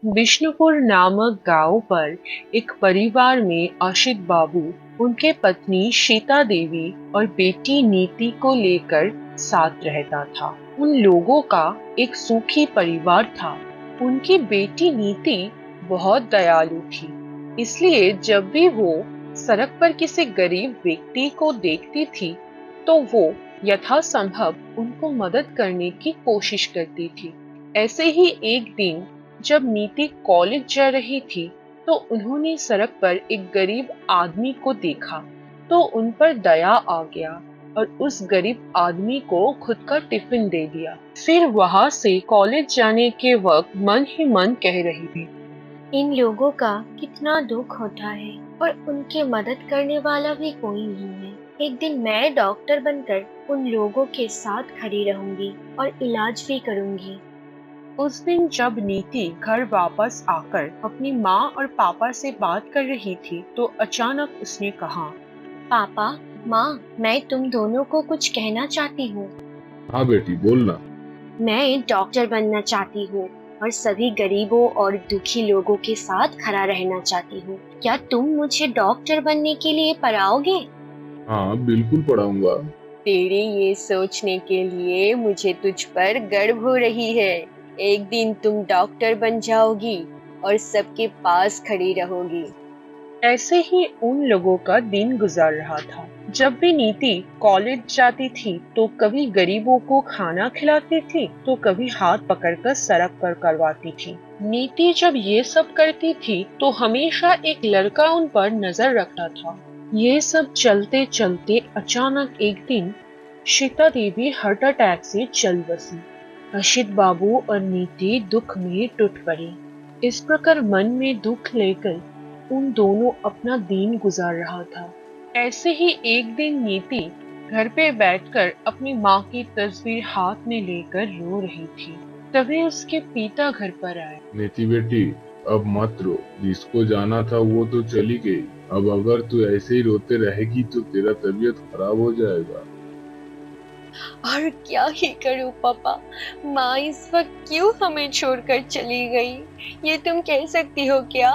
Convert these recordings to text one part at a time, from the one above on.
विष्णुपुर नामक गांव पर एक परिवार में अशित बाबू, उनके पत्नी सीता देवी और बेटी नीति को लेकर साथ रहता था। उन लोगों का एक सुखी परिवार था। उनकी बेटी नीति बहुत दयालु थी, इसलिए जब भी वो सड़क पर किसी गरीब व्यक्ति को देखती थी तो वो यथासंभव उनको मदद करने की कोशिश करती थी। ऐसे ही एक दिन जब नीति कॉलेज जा रही थी तो उन्होंने सड़क पर एक गरीब आदमी को देखा तो उन पर दया आ गया और उस गरीब आदमी को खुद का टिफिन दे दिया। फिर वहां से कॉलेज जाने के वक्त मन ही मन कह रही थी, इन लोगों का कितना दुख होता है और उनकी मदद करने वाला भी कोई नहीं है। एक दिन मैं डॉक्टर बनकर उन लोगों के साथ खड़ी रहूंगी और इलाज भी करूंगी। उस दिन जब नीति घर वापस आकर अपनी माँ और पापा से बात कर रही थी तो अचानक उसने कहा, पापा, माँ, मैं तुम दोनों को कुछ कहना चाहती हूँ। हाँ बेटी, बोलना। मैं डॉक्टर बनना चाहती हूँ और सभी गरीबों और दुखी लोगों के साथ खड़ा रहना चाहती हूँ। क्या तुम मुझे डॉक्टर बनने के लिए पढ़ाओगे? हाँ, बिल्कुल पढ़ाऊंगा। तेरे ये सोचने के लिए मुझे तुझ पर गर्व हो रही है। एक दिन तुम डॉक्टर बन जाओगी और सबके पास खड़ी रहोगी। ऐसे ही उन लोगों का दिन गुजर रहा था। जब भी नीति कॉलेज जाती थी तो कभी गरीबों को खाना खिलाती थी तो कभी हाथ पकड़कर सड़क पर करवाती थी। नीति जब ये सब करती थी तो हमेशा एक लड़का उन पर नजर रखता था। ये सब चलते चलते अचानक एक दिन सीता देवी हार्ट अटैक से चल बसी। अशित बाबू और नीति दुख में टूट पड़ी। इस प्रकार मन में दुख लेकर उन दोनों अपना दिन गुजार रहा था। ऐसे ही एक दिन नीति घर पे बैठकर अपनी माँ की तस्वीर हाथ में लेकर रो रही थी। तभी उसके पिता घर पर आए। नीति बेटी, अब मत रो। जिसको जाना था वो तो चली गई। अब अगर तू ऐसे ही रोते रहेगी तो तेरा तबीयत खराब हो जाएगा। और क्या ही करूं पापा, माँ इस वक्त क्यों हमें छोड़कर चली गई, ये तुम कह सकती हो क्या?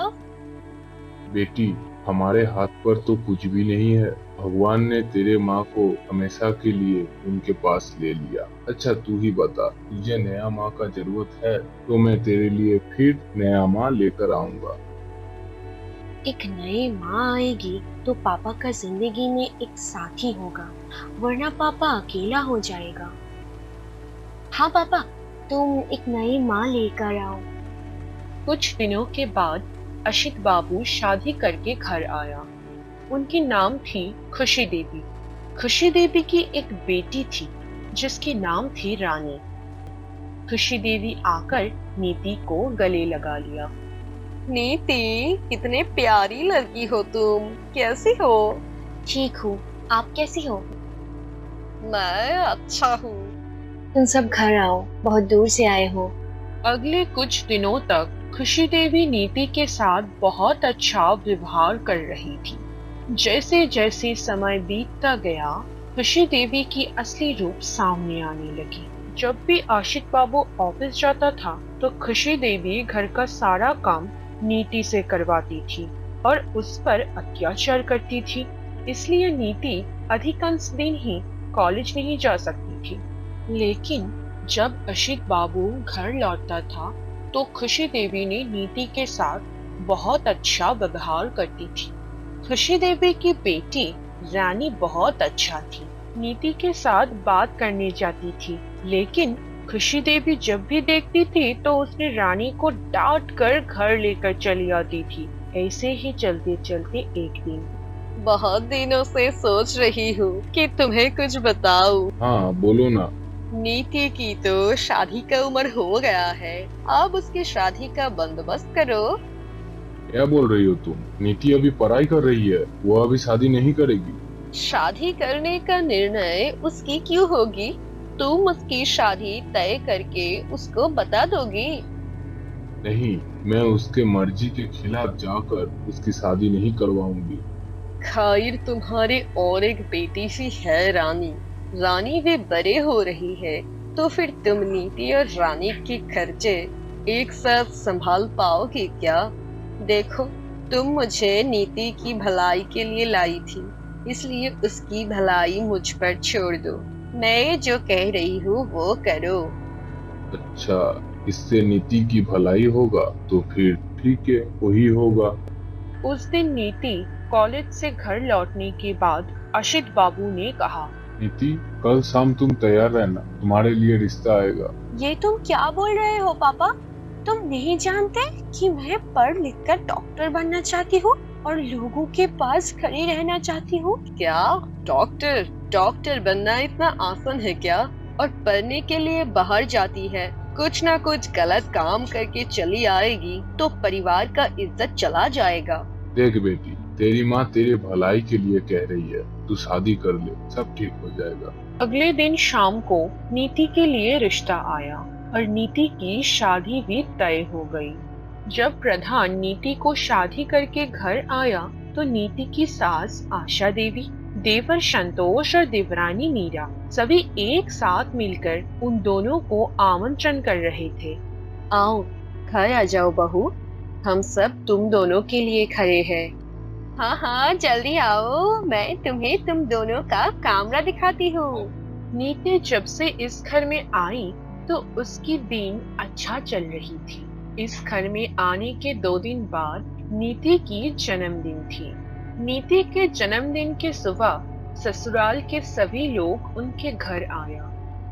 बेटी, हमारे हाथ पर तो कुछ भी नहीं है। भगवान ने तेरे माँ को हमेशा के लिए उनके पास ले लिया। अच्छा तू ही बता, तुझे नया माँ का जरूरत है तो मैं तेरे लिए फिर नया माँ लेकर आऊंगा। एक नई माँ आएगी तो पापा का जिंदगी में एक साथी होगा, वरना पापा अकेला हो जाएगा। हाँ पापा, तुम एक नई माँ लेकर आओ। कुछ दिनों के बाद अशित बाबू शादी करके घर आया। उनकी नाम थी खुशी देवी। खुशी देवी की एक बेटी थी जिसकी नाम थी रानी। खुशी देवी आकर नीति को गले लगा लिया। नीति, कितने प्यारी लड़की हो तुम, कैसी हो? ठीक हूँ, आप कैसी हो? मैं अच्छा हूँ। तुम सब घर आओ, बहुत दूर से आए हो। अगले कुछ दिनों तक खुशी देवी नीति के साथ बहुत अच्छा व्यवहार कर रही थी। जैसे जैसे समय बीतता गया, खुशी देवी की असली रूप सामने आने लगी। जब भी आशिक बाबू ऑफिस जाता था तो खुशी देवी घर का सारा काम नीति से करवाती थी और उस पर अत्याचार करती थी। इसलिए नीति अधिकांश दिन ही कॉलेज नहीं जा सकती थी। लेकिन जब अशित बाबू घर लौटता था तो खुशी देवी ने नीति के साथ बहुत अच्छा व्यवहार करती थी। खुशी देवी की बेटी रानी बहुत अच्छा थी। नीति के साथ बात करने जाती थी, लेकिन खुशी देवी जब भी देखती थी तो उसने रानी को डांट कर घर लेकर चली आती थी। ऐसे ही चलते चलते एक दिन, बहुत दिनों से सोच रही हूँ कि तुम्हें कुछ बताऊं। हाँ बोलो ना। नीति की तो शादी का उम्र हो गया है, अब उसकी शादी का बंदोबस्त करो। क्या बोल रही हो तुम? नीति अभी पढ़ाई कर रही है, वो अभी शादी नहीं करेगी। शादी करने का निर्णय उसकी क्यों होगी? तुम उसकी शादी तय करके उसको बता दोगी? नहीं, मैं उसके मर्जी के खिलाफ जाकर उसकी शादी नहीं करवाऊंगी। खैर, तुम्हारी और एक बेटी सी है रानी। रानी भी बड़े हो रही है, तो फिर तुम नीति और रानी के खर्चे एक साथ संभाल पाओगे क्या? देखो, तुम मुझे नीति की भलाई के लिए लाई थी, इसलिए उसकी भलाई मुझ पर छोड़ दो। मैं जो कह रही हूँ वो करो। अच्छा, इससे नीति की भलाई होगा तो फिर ठीक है, वही होगा। उस दिन नीति कॉलेज से घर लौटने के बाद अशित बाबू ने कहा, नीति, कल शाम तुम तैयार रहना, तुम्हारे लिए रिश्ता आएगा। ये तुम क्या बोल रहे हो पापा? तुम नहीं जानते कि मैं पढ़ लिख कर डॉक्टर बनना चाहती हूँ और लोगों के पास खड़ी रहना चाहती हूँ। क्या डॉक्टर? डॉक्टर बनना इतना आसान है क्या? और पढ़ने के लिए बाहर जाती है, कुछ ना कुछ गलत काम करके चली आएगी तो परिवार का इज्जत चला जाएगा। देख बेटी, तेरी माँ तेरे भलाई के लिए कह रही है, तू शादी कर ले, सब ठीक हो जाएगा। अगले दिन शाम को नीति के लिए रिश्ता आया और नीति की शादी भी तय हो गई। जब प्रधान नीति को शादी करके घर आया तो नीति की सास आशा देवी, देवर संतोष और देवरानी मीरा सभी एक साथ मिलकर उन दोनों को आमंत्रण कर रहे थे। आओ, घर आ जाओ बहू, हम सब तुम दोनों के लिए खड़े हैं। हाँ हाँ, जल्दी आओ, मैं तुम्हें तुम दोनों का कमरा दिखाती हूँ। नीति जब से इस घर में आई तो उसकी दिन अच्छा चल रही थी। इस घर में आने के 2 दिन बाद नीति की जन्मदिन थी। नीति के जन्मदिन के सुबह ससुराल के सभी लोग उनके घर आया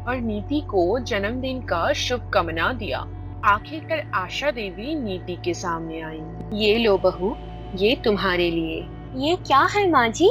और नीति को जन्मदिन का शुभकामना दिया। आखिरकार आशा देवी नीति के सामने आई। ये लो बहू, ये तुम्हारे लिए। ये क्या है माँ जी?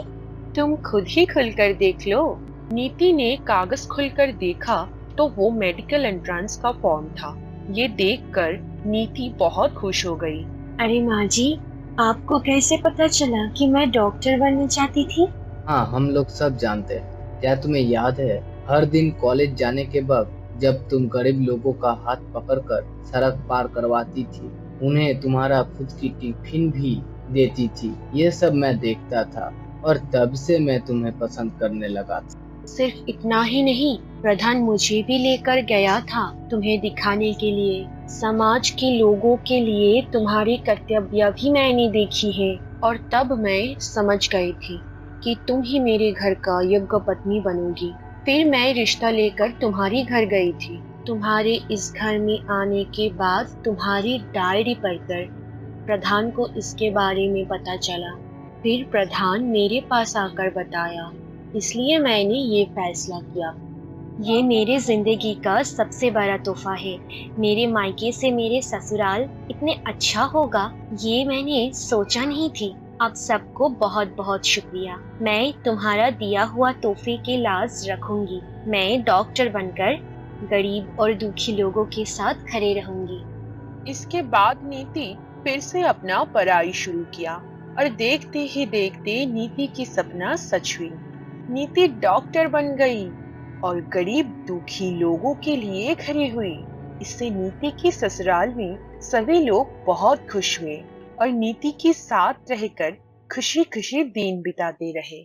तुम खुद ही खुलकर देख लो। नीति ने कागज खुलकर देखा तो वो मेडिकल एंट्रेंस का फॉर्म था। ये देखकर नीति बहुत खुश हो गई। अरे माँ जी, आपको कैसे पता चला कि मैं डॉक्टर बनना चाहती थी? हाँ, हम लोग सब जानते हैं। क्या तुम्हें याद है, हर दिन कॉलेज जाने के बाद जब तुम गरीब लोगों का हाथ पकड़कर सड़क पार करवाती थी, उन्हें तुम्हारा खुद की टिफिन भी देती थी, ये सब मैं देखता था और तब से मैं तुम्हें पसंद करने लगा था। सिर्फ इतना ही नहीं, प्रधान मुझे भी लेकर गया था तुम्हें दिखाने के लिए। समाज के लोगों के लिए तुम्हारी कर्तव्य भी मैंने देखी है और तब मैं समझ गई थी कि तुम ही मेरे घर का योग्य पत्नी बनोगी। फिर मैं रिश्ता लेकर तुम्हारे घर गई थी। तुम्हारे इस घर में आने के बाद तुम्हारी डायरी पढ़कर प्रधान को इसके बारे में पता चला। फिर प्रधान मेरे पास आकर बताया, इसलिए मैंने ये फैसला किया। ये मेरे जिंदगी का सबसे बड़ा तोहफा है। मेरे मायके से मेरे ससुराल इतने अच्छा होगा, ये मैंने सोचा नहीं थी। आप सबको बहुत बहुत शुक्रिया। मैं तुम्हारा दिया हुआ तोहफे की लाज रखूंगी। मैं डॉक्टर बनकर गरीब और दुखी लोगों के साथ खड़े रहूंगी। इसके बाद नीति फिर से अपना पढ़ाई शुरू किया और देखते ही देखते नीति की सपना सच हुई। नीति डॉक्टर बन गई और गरीब दुखी लोगों के लिए खड़ी हुई। इससे नीति के ससुराल में सभी लोग बहुत खुश हुए और नीति के साथ रहकर खुशी खुशी दिन बिताते रहे।